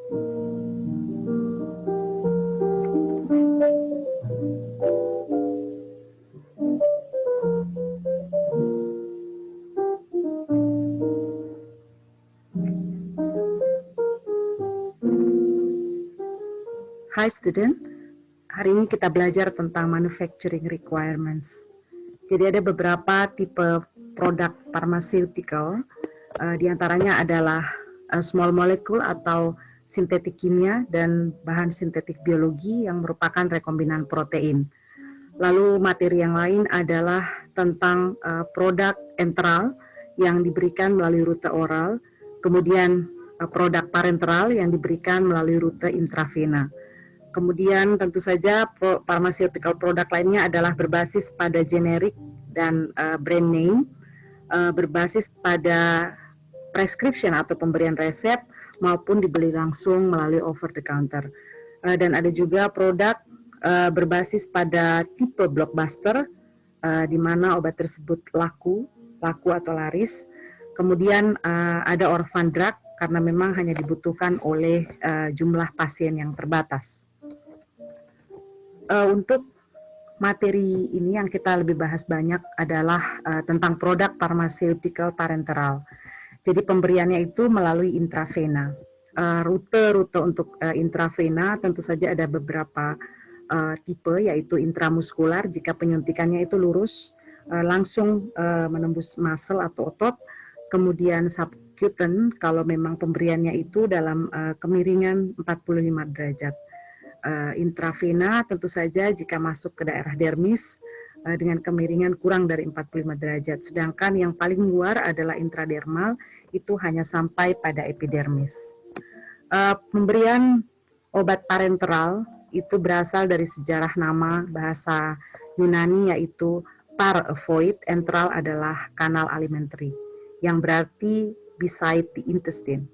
Hi student, hari ini kita belajar tentang manufacturing requirements. Jadi ada beberapa tipe produk pharmaceutical, di antaranya adalah small molecule atau sintetik kimia dan bahan sintetik biologi yang merupakan rekombinan protein. Lalu materi yang lain adalah tentang produk enteral yang diberikan melalui rute oral, kemudian produk parenteral yang diberikan melalui rute intravena. Kemudian tentu saja pharmaceutical produk lainnya adalah berbasis pada generik dan brand name, berbasis pada prescription atau pemberian resep maupun dibeli langsung melalui over the counter. Dan ada juga produk berbasis pada tipe blockbuster, di mana obat tersebut laku atau laris. Kemudian ada orphan drug karena memang hanya dibutuhkan oleh jumlah pasien yang terbatas. Untuk materi ini yang kita lebih bahas banyak adalah tentang produk pharmaceutical parenteral. Jadi pemberiannya itu melalui intravena. Rute untuk intravena tentu saja ada beberapa tipe, yaitu intramuskular jika penyuntikannya itu lurus langsung menembus muscle atau otot, kemudian subcutaneous kalau memang pemberiannya itu dalam kemiringan 45 derajat. Intravena tentu saja jika masuk ke daerah dermis dengan kemiringan kurang dari 45 derajat, sedangkan yang paling luar adalah intradermal, itu hanya sampai pada epidermis. Pemberian obat parenteral itu berasal dari sejarah nama bahasa Yunani, yaitu par avoid, enteral adalah kanal alimentary, yang berarti beside the intestine.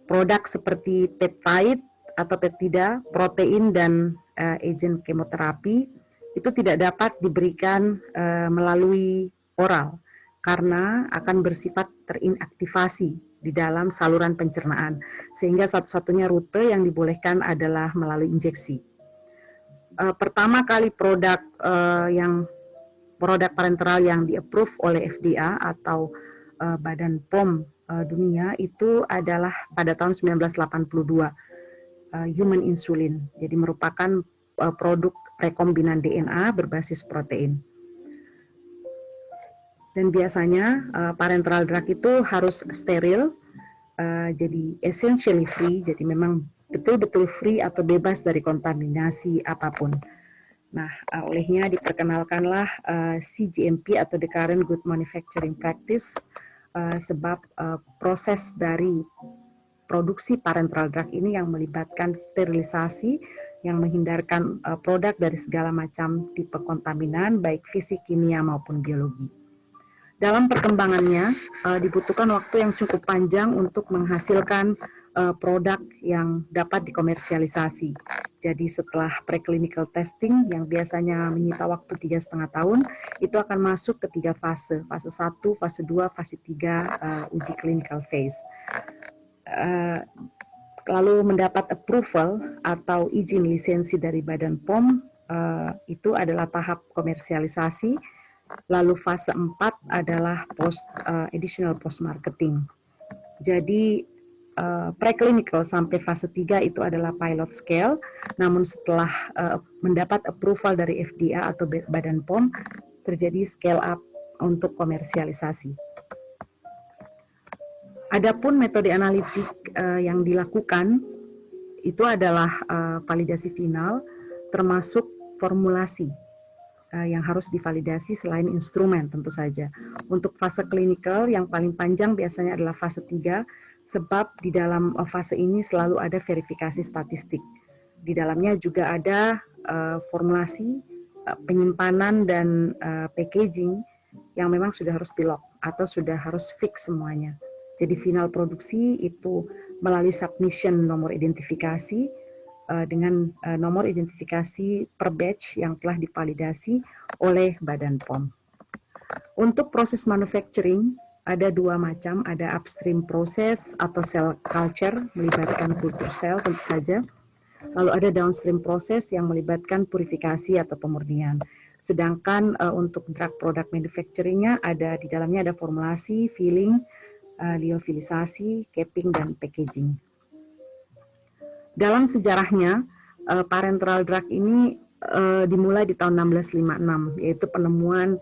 Produk seperti peptide atau peptida, protein, dan agen kemoterapi itu tidak dapat diberikan melalui oral karena akan bersifat terinaktivasi di dalam saluran pencernaan, sehingga satu-satunya rute yang dibolehkan adalah melalui injeksi. Pertama kali produk parenteral yang di-approve oleh FDA atau Badan POM dunia itu adalah pada tahun 1982. Human insulin, jadi merupakan produk rekombinan DNA berbasis protein. Dan biasanya parenteral drug itu harus steril, jadi essentially free, jadi memang betul-betul free atau bebas dari kontaminasi apapun. Nah, olehnya diperkenalkanlah CGMP atau the Current Good Manufacturing Practice, sebab proses dari produksi parenteral drug ini yang melibatkan sterilisasi yang menghindarkan produk dari segala macam tipe kontaminan, baik fisik, kimia, maupun biologi. Dalam perkembangannya, dibutuhkan waktu yang cukup panjang untuk menghasilkan produk yang dapat dikomersialisasi. Jadi setelah preclinical testing yang biasanya menyita waktu 3,5 tahun, itu akan masuk ke 3 fase, fase 1, fase 2, fase 3 uji clinical phase. Lalu mendapat approval atau izin lisensi dari Badan POM, itu adalah tahap komersialisasi. Lalu fase 4 adalah additional post marketing. Jadi preclinical sampai fase 3 itu adalah pilot scale, namun setelah mendapat approval dari FDA atau Badan POM, terjadi scale up untuk komersialisasi. Adapun metode analitik yang dilakukan itu adalah validasi final, termasuk formulasi yang harus divalidasi selain instrumen tentu saja. Untuk fase klinikal yang paling panjang biasanya adalah fase 3, sebab di dalam fase ini selalu ada verifikasi statistik. Di dalamnya juga ada formulasi, penyimpanan, dan packaging yang memang sudah harus di-lock atau sudah harus fix semuanya. Jadi final produksi itu melalui submission nomor identifikasi dengan nomor identifikasi per batch yang telah divalidasi oleh Badan POM. Untuk proses manufacturing ada dua macam, ada upstream proses atau cell culture melibatkan kultur sel tentu saja. Lalu ada downstream proses yang melibatkan purifikasi atau pemurnian. Sedangkan untuk drug product manufacturing-nya ada di dalamnya ada formulasi, filling, lyofilisasi, capping, dan packaging. Dalam sejarahnya, parenteral drug ini dimulai di tahun 1656, yaitu penemuan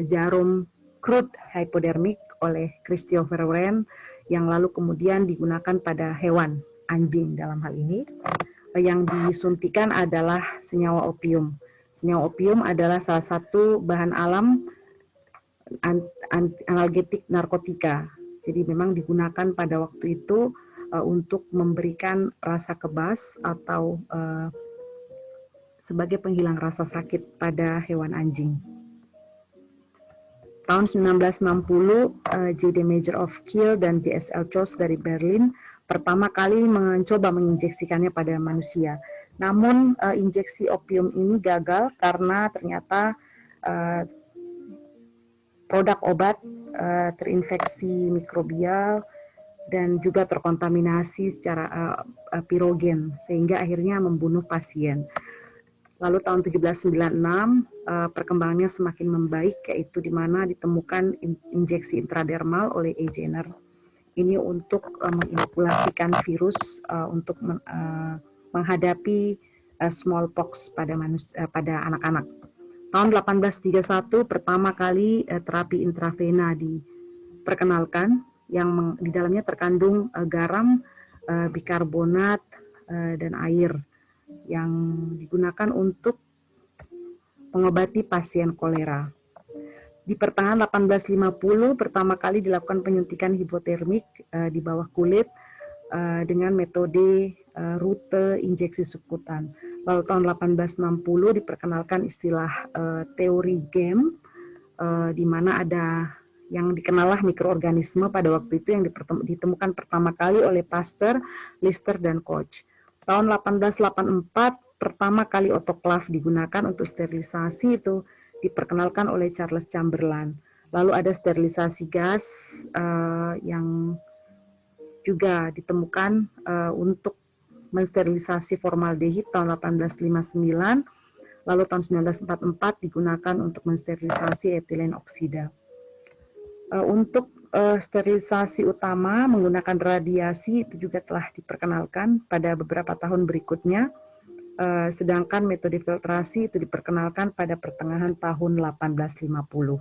jarum crude hypodermic oleh Christopher Wren yang lalu kemudian digunakan pada hewan, anjing dalam hal ini. Yang disuntikan adalah senyawa opium. Senyawa opium adalah salah satu bahan alam analgetik narkotika. Jadi memang digunakan pada waktu itu untuk memberikan rasa kebas atau sebagai penghilang rasa sakit pada hewan anjing. Tahun 1960, J.D. Major of Kiel dan J.S.L. Chos dari Berlin pertama kali mencoba menginjeksikannya pada manusia. Namun injeksi opium ini gagal karena ternyata produk obat terinfeksi mikrobial dan juga terkontaminasi secara pirogen sehingga akhirnya membunuh pasien. Lalu tahun 1796 perkembangannya semakin membaik, yaitu di mana ditemukan injeksi intradermal oleh E. Jenner. Ini untuk menginokulasikan virus untuk menghadapi smallpox pada anak-anak. Tahun 1831 pertama kali terapi intravena diperkenalkan, yang di dalamnya terkandung garam, bikarbonat, dan air yang digunakan untuk mengobati pasien kolera. Di pertengahan 1850 pertama kali dilakukan penyuntikan hipotermik di bawah kulit dengan metode rute injeksi subkutan. Lalu tahun 1860 diperkenalkan istilah teori GAM, di mana ada yang dikenallah mikroorganisme pada waktu itu yang ditemukan pertama kali oleh Pasteur, Lister, dan Koch. Tahun 1884 pertama kali otoklav digunakan untuk sterilisasi, itu diperkenalkan oleh Charles Chamberlain. Lalu ada sterilisasi gas yang juga ditemukan untuk mensterilisasi formaldehid tahun 1859. Lalu tahun 1944 digunakan untuk mensterilisasi etilen oksida. Untuk sterilisasi utama menggunakan radiasi itu juga telah diperkenalkan pada beberapa tahun berikutnya, sedangkan metode filtrasi itu diperkenalkan pada pertengahan tahun 1850.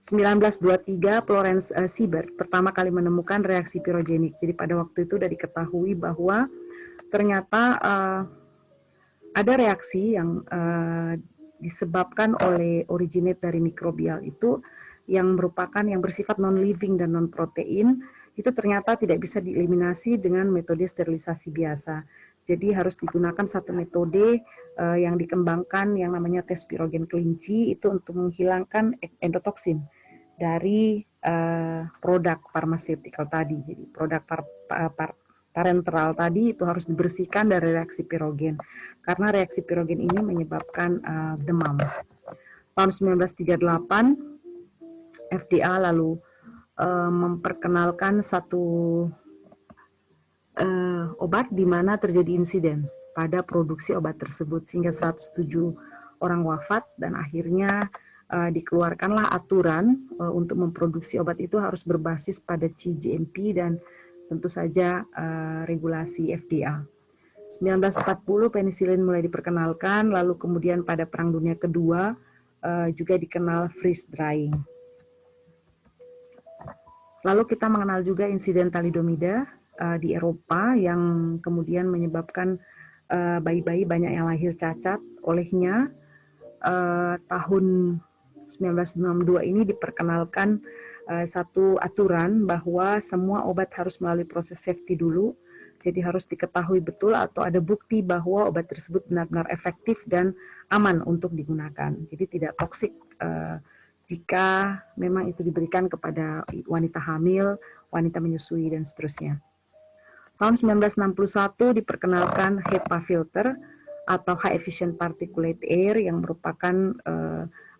1923 Florence Siebert pertama kali menemukan reaksi pirogenik. Jadi pada waktu itu sudah diketahui bahwa ternyata ada reaksi yang disebabkan oleh originate dari mikrobial itu yang merupakan yang bersifat non-living dan non-protein, itu ternyata tidak bisa dieliminasi dengan metode sterilisasi biasa. Jadi harus digunakan satu metode yang dikembangkan yang namanya tes pirogen kelinci, itu untuk menghilangkan endotoksin dari produk pharmaceutical tadi. Jadi produk parenteral tadi itu harus dibersihkan dari reaksi pirogen, karena reaksi pirogen ini menyebabkan demam. Tahun 1938 FDA lalu memperkenalkan satu obat di mana terjadi insiden pada produksi obat tersebut sehingga 107 orang wafat, dan akhirnya dikeluarkanlah aturan untuk memproduksi obat itu harus berbasis pada CGMP dan tentu saja regulasi FDA. 1940 penisilin mulai diperkenalkan, lalu kemudian pada Perang Dunia Kedua juga dikenal freeze drying. Lalu kita mengenal juga insiden thalidomida di Eropa yang kemudian menyebabkan bayi-bayi banyak yang lahir cacat. Olehnya tahun 1962 ini diperkenalkan satu aturan bahwa semua obat harus melalui proses safety dulu. Jadi harus diketahui betul atau ada bukti bahwa obat tersebut benar-benar efektif dan aman untuk digunakan. Jadi tidak toksik jika memang itu diberikan kepada wanita hamil, wanita menyusui, dan seterusnya. Tahun 1961 diperkenalkan HEPA filter atau High Efficient Particulate Air yang merupakan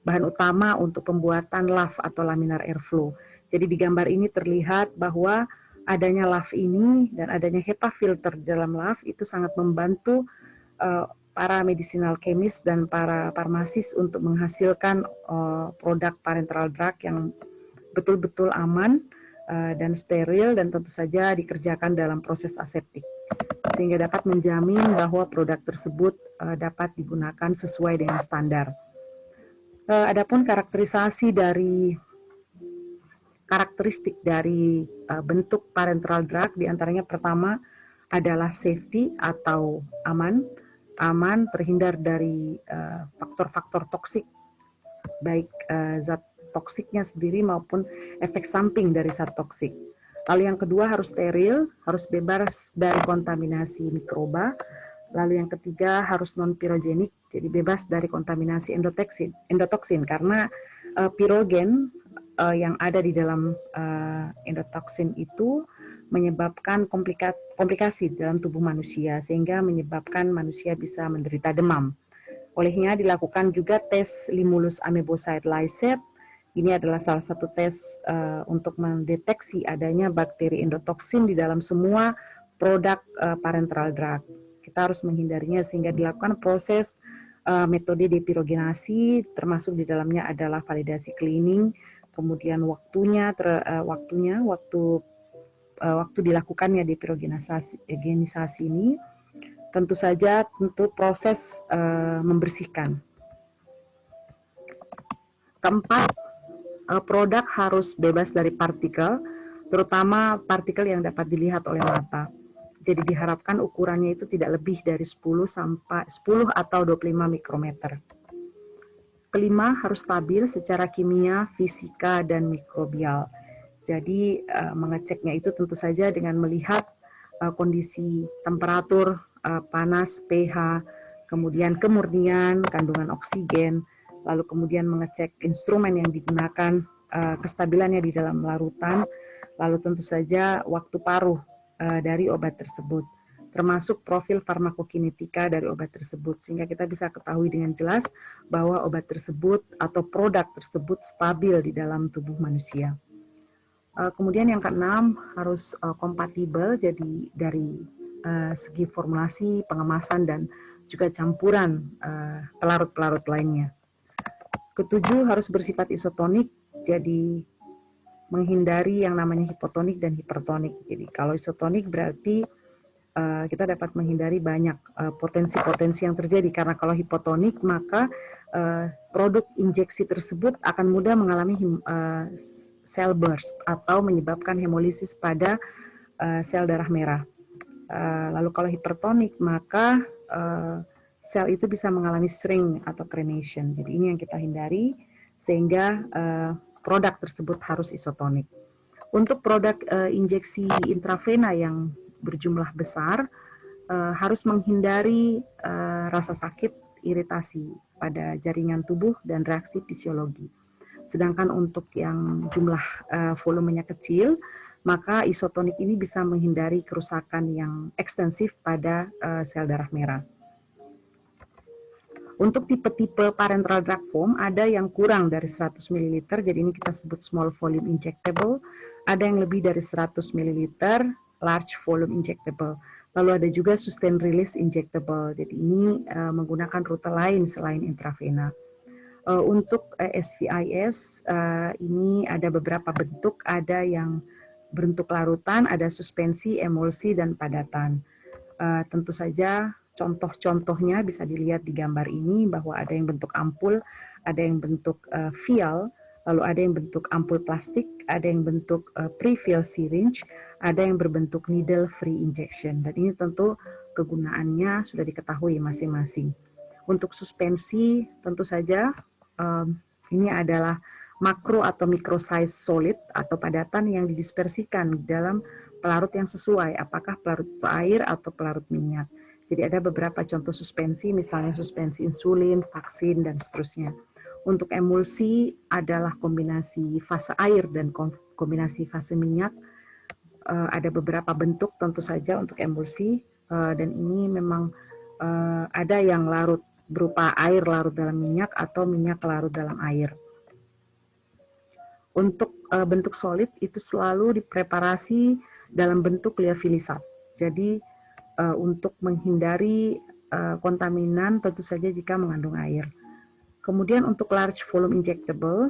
bahan utama untuk pembuatan LAV atau laminar airflow. Jadi di gambar ini terlihat bahwa adanya LAV ini dan adanya HEPA filter di dalam LAV itu sangat membantu para medicinal chemist dan para farmasis untuk menghasilkan produk parenteral drug yang betul-betul aman dan steril dan tentu saja dikerjakan dalam proses aseptik sehingga dapat menjamin bahwa produk tersebut dapat digunakan sesuai dengan standar. Adapun karakteristik dari bentuk parenteral drug diantaranya pertama adalah safety atau aman terhindar dari faktor-faktor toksik baik zat toksiknya sendiri maupun efek samping dari zat toksik. Lalu yang kedua harus steril, harus bebas dari kontaminasi mikroba. Lalu yang ketiga harus non-pirogenik, jadi bebas dari kontaminasi endotoksin karena pirogen yang ada di dalam endotoksin itu menyebabkan komplikasi dalam tubuh manusia sehingga menyebabkan manusia bisa menderita demam. Olehnya dilakukan juga tes Limulus amoebocyte lyset. Ini adalah salah satu tes untuk mendeteksi adanya bakteri endotoksin di dalam semua produk parenteral drug. Kita harus menghindarinya sehingga dilakukan proses metode depirogenasi, termasuk di dalamnya adalah validasi cleaning, kemudian waktu dilakukannya depirogenisasi ini, tentu saja proses membersihkan. Keempat, produk harus bebas dari partikel, terutama partikel yang dapat dilihat oleh mata. Jadi diharapkan ukurannya itu tidak lebih dari 10 atau 25 mikrometer. Kelima, harus stabil secara kimia, fisika, dan mikrobial. Jadi mengeceknya itu tentu saja dengan melihat kondisi temperatur, panas, pH, kemudian kemurnian, kandungan oksigen, lalu kemudian mengecek instrumen yang digunakan, kestabilannya di dalam larutan, lalu tentu saja waktu paruh dari obat tersebut, termasuk profil farmakokinetika dari obat tersebut, sehingga kita bisa ketahui dengan jelas bahwa obat tersebut atau produk tersebut stabil di dalam tubuh manusia. Kemudian yang keenam harus kompatibel, jadi dari segi formulasi, pengemasan, dan juga campuran pelarut-pelarut lainnya. Ketujuh harus bersifat isotonik, jadi menghindari yang namanya hipotonik dan hipertonik. Jadi kalau isotonik berarti kita dapat menghindari banyak potensi-potensi yang terjadi, karena kalau hipotonik maka produk injeksi tersebut akan mudah mengalami cell burst atau menyebabkan hemolisis pada sel darah merah. Lalu kalau hipertonik maka sel itu bisa mengalami shrink atau cremation. Jadi ini yang kita hindari sehingga produk tersebut harus isotonik. Untuk produk injeksi intravena yang berjumlah besar harus menghindari rasa sakit, iritasi pada jaringan tubuh dan reaksi fisiologi. Sedangkan untuk yang jumlah volumenya kecil, maka isotonik ini bisa menghindari kerusakan yang ekstensif pada sel darah merah. Untuk tipe-tipe parenteral drug form, ada yang kurang dari 100 ml, jadi ini kita sebut small volume injectable. Ada yang lebih dari 100 ml, large volume injectable. Lalu ada juga sustained release injectable, jadi ini menggunakan rute lain selain intravena. Untuk SVIS, ini ada beberapa bentuk, ada yang bentuk larutan, ada suspensi, emulsi, dan padatan. Tentu saja contoh-contohnya bisa dilihat di gambar ini bahwa ada yang bentuk ampul, ada yang bentuk vial, lalu ada yang bentuk ampul plastik, ada yang bentuk pre-fill syringe, ada yang berbentuk needle free injection. Dan ini tentu kegunaannya sudah diketahui masing-masing. Untuk suspensi tentu saja ini adalah makro atau micro size solid atau padatan yang didispersikan dalam pelarut yang sesuai, apakah pelarut air atau pelarut minyak. Jadi ada beberapa contoh suspensi, misalnya suspensi insulin, vaksin, dan seterusnya. Untuk emulsi adalah kombinasi fase air dan kombinasi fase minyak. Ada beberapa bentuk tentu saja untuk emulsi, dan ini memang ada yang larut berupa air larut dalam minyak atau minyak larut dalam air. Untuk bentuk solid itu selalu dipreparasi dalam bentuk liofilisak. Jadi untuk menghindari kontaminan tentu saja jika mengandung air. Kemudian untuk large volume injectable,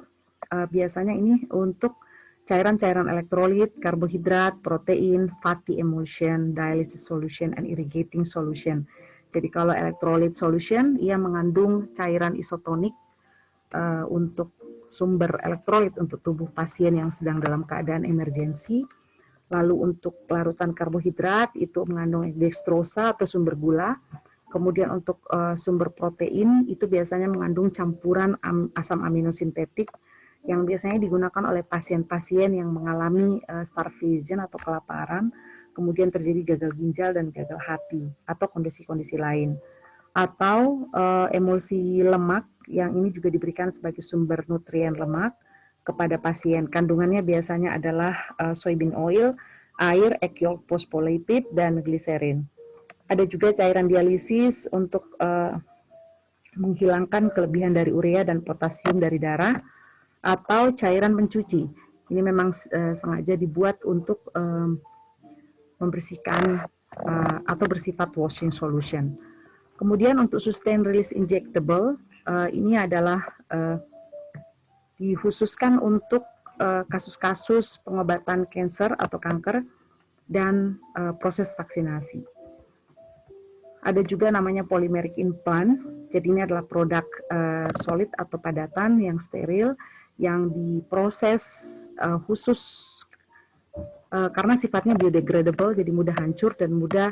biasanya ini untuk cairan-cairan elektrolit, karbohidrat, protein, fatty emulsion, dialysis solution, and irrigating solution. Jadi kalau electrolyte solution, ia mengandung cairan isotonik untuk sumber elektrolit untuk tubuh pasien yang sedang dalam keadaan emergensi. Lalu untuk larutan karbohidrat itu mengandung dextrosa atau sumber gula. Kemudian untuk sumber protein itu biasanya mengandung campuran asam amino sintetik yang biasanya digunakan oleh pasien-pasien yang mengalami starvation atau kelaparan, kemudian terjadi gagal ginjal dan gagal hati atau kondisi-kondisi lain. Atau emulsi lemak yang ini juga diberikan sebagai sumber nutrien lemak kepada pasien. Kandungannya biasanya adalah soybean oil, air, egg yolk, phospholipid, dan gliserin. Ada juga cairan dialisis untuk menghilangkan kelebihan dari urea dan potasium dari darah, atau cairan pencuci. Ini memang sengaja dibuat untuk membersihkan atau bersifat washing solution. Kemudian untuk sustain release injectable, ini adalah dikhususkan untuk kasus-kasus pengobatan kanker atau kanker dan proses vaksinasi. Ada juga namanya polymeric implant, jadi ini adalah produk solid atau padatan yang steril yang diproses khusus karena sifatnya biodegradable, jadi mudah hancur dan mudah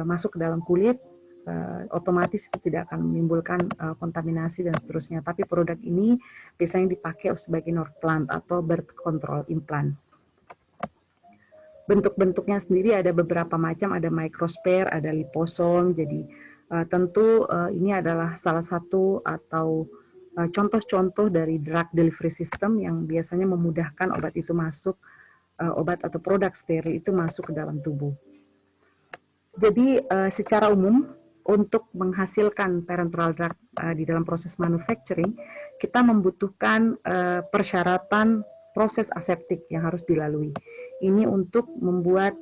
masuk ke dalam kulit, otomatis itu tidak akan menimbulkan kontaminasi dan seterusnya. Tapi produk ini biasanya dipakai sebagai Norplant atau birth control implant. Bentuk-bentuknya sendiri ada beberapa macam, ada microsphere, ada liposom. Jadi tentu ini adalah salah satu atau contoh-contoh dari drug delivery system yang biasanya memudahkan obat itu masuk, obat atau produk steril itu masuk ke dalam tubuh. Jadi secara umum untuk menghasilkan parenteral drug di dalam proses manufacturing, kita membutuhkan persyaratan proses aseptik yang harus dilalui. Ini untuk membuat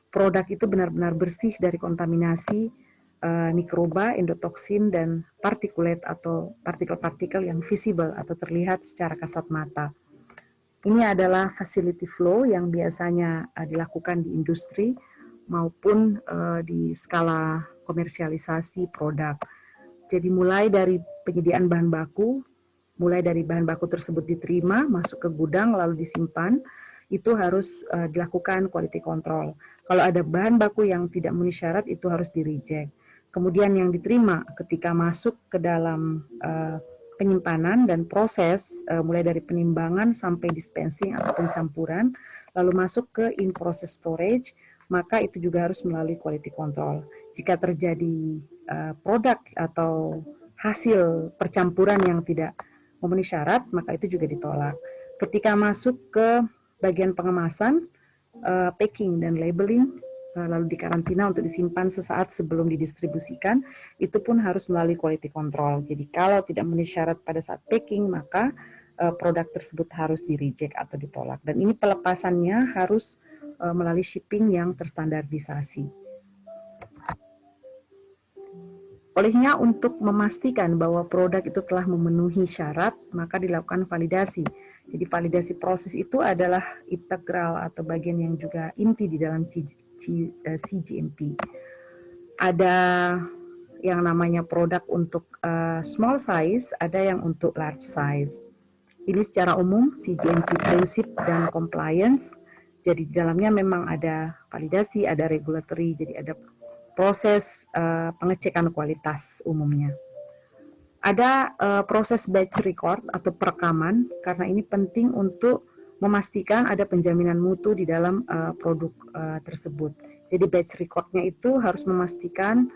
produk itu benar-benar bersih dari kontaminasi mikroba, endotoksin, dan partikulat atau partikel-partikel yang visible atau terlihat secara kasat mata. Ini adalah facility flow yang biasanya dilakukan di industri maupun di skala komersialisasi produk. Jadi mulai dari penyediaan bahan baku, mulai dari bahan baku tersebut diterima, masuk ke gudang, lalu disimpan, itu harus dilakukan quality control. Kalau ada bahan baku yang tidak memenuhi syarat, itu harus di-reject. Kemudian yang diterima ketika masuk ke dalam penyimpanan dan proses, mulai dari penimbangan sampai dispensing atau pencampuran, lalu masuk ke in-process storage, maka itu juga harus melalui quality control. Jika terjadi produk atau hasil percampuran yang tidak memenuhi syarat, maka itu juga ditolak. Ketika masuk ke bagian pengemasan, packing dan labeling, lalu dikarantina untuk disimpan sesaat sebelum didistribusikan, itu pun harus melalui quality control. Jadi kalau tidak memenuhi syarat pada saat packing, maka produk tersebut harus di-reject atau ditolak. Dan ini pelepasannya harus melalui shipping yang terstandarisasi. Olehnya untuk memastikan bahwa produk itu telah memenuhi syarat, maka dilakukan validasi. Jadi validasi proses itu adalah integral atau bagian yang juga inti di dalam CGMP. Ada yang namanya produk untuk small size, ada yang untuk large size. Ini secara umum CGMP prinsip dan compliance. Jadi di dalamnya memang ada validasi, ada regulatory, jadi ada proses pengecekan kualitas umumnya. Ada proses batch record atau perekaman, karena ini penting untuk memastikan ada penjaminan mutu di dalam produk tersebut. Jadi batch recordnya itu harus memastikan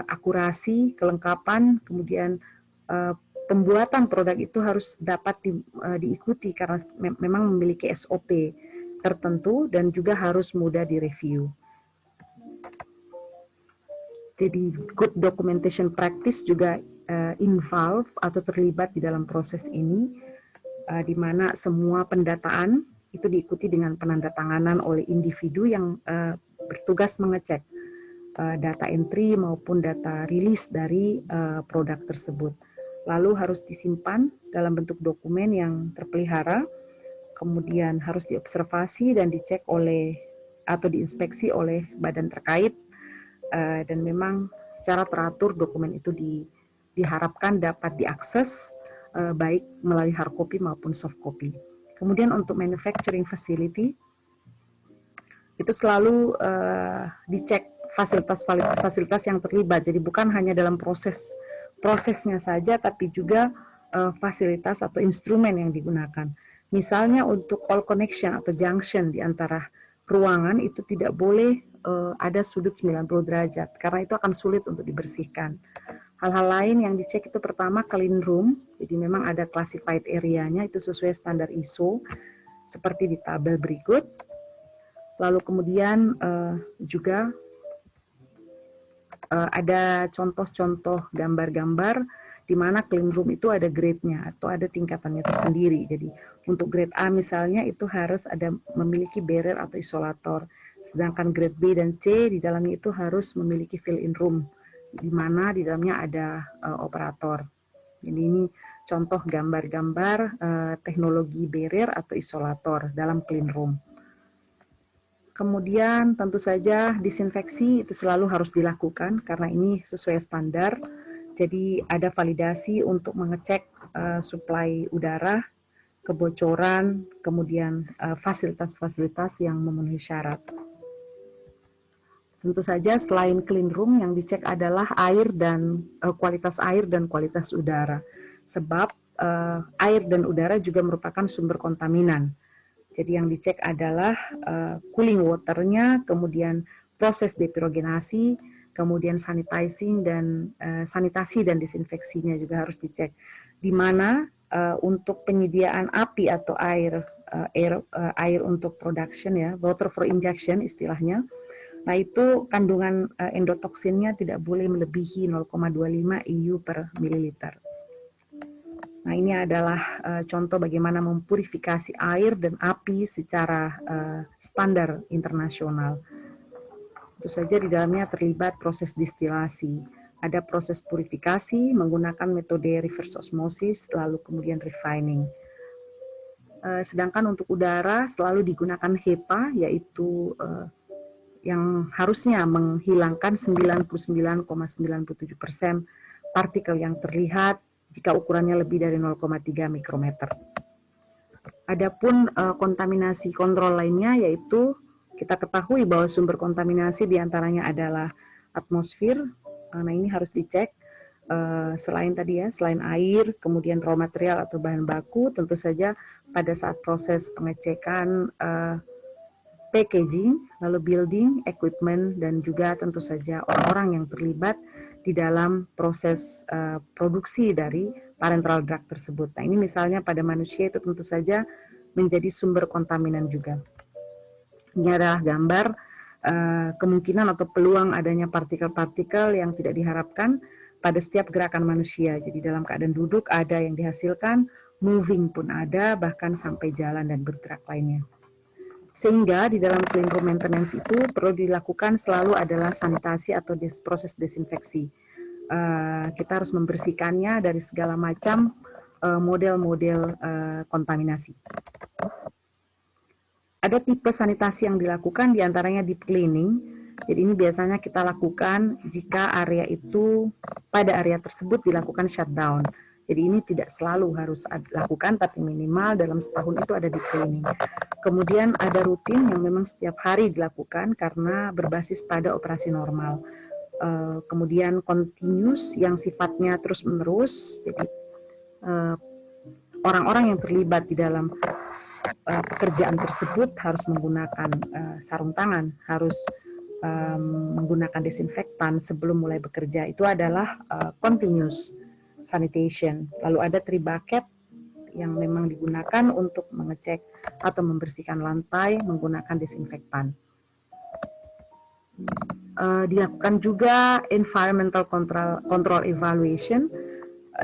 akurasi, kelengkapan, kemudian pembuatan produk itu harus dapat diikuti karena memang memiliki SOP tertentu dan juga harus mudah direview. Jadi good documentation practice juga involve atau terlibat di dalam proses ini, di mana semua pendataan itu diikuti dengan penandatanganan oleh individu yang bertugas mengecek data entry maupun data rilis dari produk tersebut. Lalu harus disimpan dalam bentuk dokumen yang terpelihara, kemudian harus diobservasi dan dicek oleh atau diinspeksi oleh badan terkait, dan memang secara teratur dokumen itu diharapkan dapat diakses baik melalui hard copy maupun soft copy. Kemudian untuk manufacturing facility itu selalu dicek fasilitas yang terlibat. Jadi bukan hanya dalam prosesnya saja, tapi juga fasilitas atau instrumen yang digunakan. Misalnya untuk all connection atau junction di antara ruangan itu tidak boleh ada sudut 90 derajat, karena itu akan sulit untuk dibersihkan. Hal-hal lain yang dicek itu pertama clean room, jadi memang ada classified area-nya, itu sesuai standar ISO, seperti di tabel berikut. Lalu kemudian juga ada contoh-contoh gambar-gambar di mana clean room itu ada grade-nya atau ada tingkatannya tersendiri. Jadi untuk grade A misalnya itu harus ada memiliki barrier atau isolator. Sedangkan grade B dan C di dalamnya itu harus memiliki fill-in room, di mana di dalamnya ada operator. Jadi ini contoh gambar-gambar teknologi barrier atau isolator dalam clean room. Kemudian tentu saja disinfeksi itu selalu harus dilakukan karena ini sesuai standar. Jadi ada validasi untuk mengecek suplai udara, kebocoran, kemudian fasilitas-fasilitas yang memenuhi syarat. Tentu saja selain clean room yang dicek adalah air dan kualitas air dan kualitas udara. Sebab air dan udara juga merupakan sumber kontaminan. Jadi yang dicek adalah cooling water-nya, kemudian proses depirogenasi, kemudian sanitizing dan sanitasi dan disinfeksinya juga harus dicek. Di mana untuk penyediaan api atau air untuk production ya, water for injection istilahnya. Nah itu kandungan endotoksinnya tidak boleh melebihi 0,25 EU per mililiter. Nah ini adalah contoh bagaimana mempurifikasi air dan api secara standar internasional. Tentu saja di dalamnya terlibat proses distilasi. Ada proses purifikasi menggunakan metode reverse osmosis, lalu kemudian refining. Sedangkan untuk udara selalu digunakan HEPA, yaitu yang harusnya menghilangkan 99,97% partikel yang terlihat jika ukurannya lebih dari 0,3 mikrometer. Adapun kontaminasi kontrol lainnya yaitu kita ketahui bahwa sumber kontaminasi diantaranya adalah atmosfer. Nah ini harus dicek selain tadi ya, selain air, kemudian raw material atau bahan baku, tentu saja pada saat proses pengecekan packaging, lalu building, equipment, dan juga tentu saja orang-orang yang terlibat di dalam proses produksi dari parenteral drug tersebut. Nah ini misalnya pada manusia itu tentu saja menjadi sumber kontaminan juga. Ini adalah gambar kemungkinan atau peluang adanya partikel-partikel yang tidak diharapkan pada setiap gerakan manusia. Jadi dalam keadaan duduk ada yang dihasilkan, moving pun ada, bahkan sampai jalan dan bergerak lainnya. Sehingga di dalam clean room maintenance itu perlu dilakukan selalu adalah sanitasi atau proses desinfeksi. Kita harus membersihkannya dari segala macam model-model kontaminasi. Ada tipe sanitasi yang dilakukan diantaranya deep cleaning. Jadi ini biasanya kita lakukan jika area itu pada area tersebut dilakukan shutdown. Jadi ini tidak selalu harus dilakukan, tapi minimal dalam setahun itu ada deep cleaning. Kemudian ada rutin yang memang setiap hari dilakukan karena berbasis pada operasi normal. Kemudian continuous yang sifatnya terus-menerus. Jadi orang-orang yang terlibat di dalam pekerjaan tersebut harus menggunakan sarung tangan, harus menggunakan desinfektan sebelum mulai bekerja. Itu adalah continuous sanitation. Lalu ada 3 bucket yang memang digunakan untuk mengecek atau membersihkan lantai menggunakan desinfektan. Dilakukan juga environmental control evaluation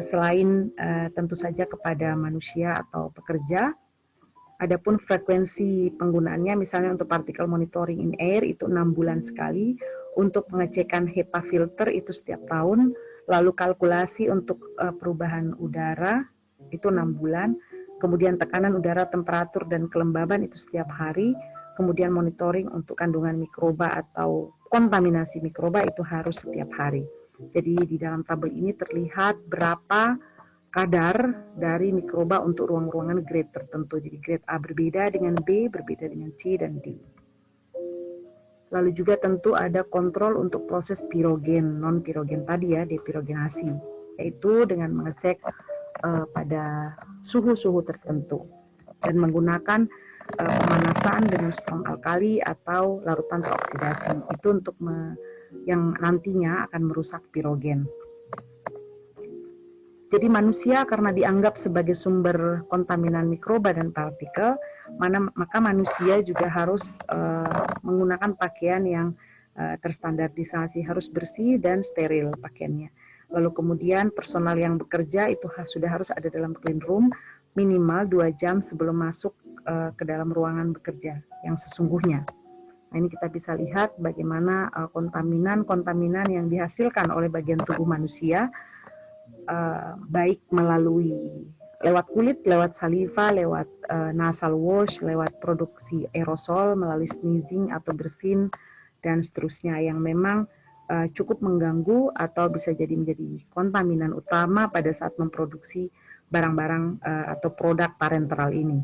selain tentu saja kepada manusia atau pekerja. Adapun frekuensi penggunaannya misalnya untuk partikel monitoring in air itu 6 bulan sekali, untuk pengecekan HEPA filter itu setiap tahun, lalu kalkulasi untuk perubahan udara itu 6 bulan, kemudian tekanan udara, temperatur, dan kelembaban itu setiap hari, kemudian monitoring untuk kandungan mikroba atau kontaminasi mikroba itu harus setiap hari. Jadi di dalam tabel ini terlihat berapa kadar dari mikroba untuk ruang-ruangan grade tertentu. Jadi grade A berbeda dengan B, berbeda dengan C dan D. Lalu juga tentu ada kontrol untuk proses pirogen, non-pirogen tadi ya, depirogenasi, yaitu dengan mengecek pada suhu-suhu tertentu dan menggunakan pemanasan dengan strong alkali atau larutan teroksidasi. Itu untuk yang nantinya akan merusak pirogen. Jadi manusia karena dianggap sebagai sumber kontaminan mikroba dan partikel, maka manusia juga harus menggunakan pakaian yang terstandarisasi, harus bersih dan steril pakaiannya. Lalu kemudian personal yang bekerja itu sudah harus ada dalam clean room minimal 2 jam sebelum masuk ke dalam ruangan bekerja yang sesungguhnya. Nah, ini kita bisa lihat bagaimana kontaminan yang dihasilkan oleh bagian tubuh manusia, baik melalui lewat kulit, lewat saliva, lewat nasal wash, lewat produksi aerosol, melalui sneezing atau bersin, dan seterusnya yang memang cukup mengganggu atau bisa jadi menjadi kontaminan utama pada saat memproduksi barang-barang atau produk parenteral ini.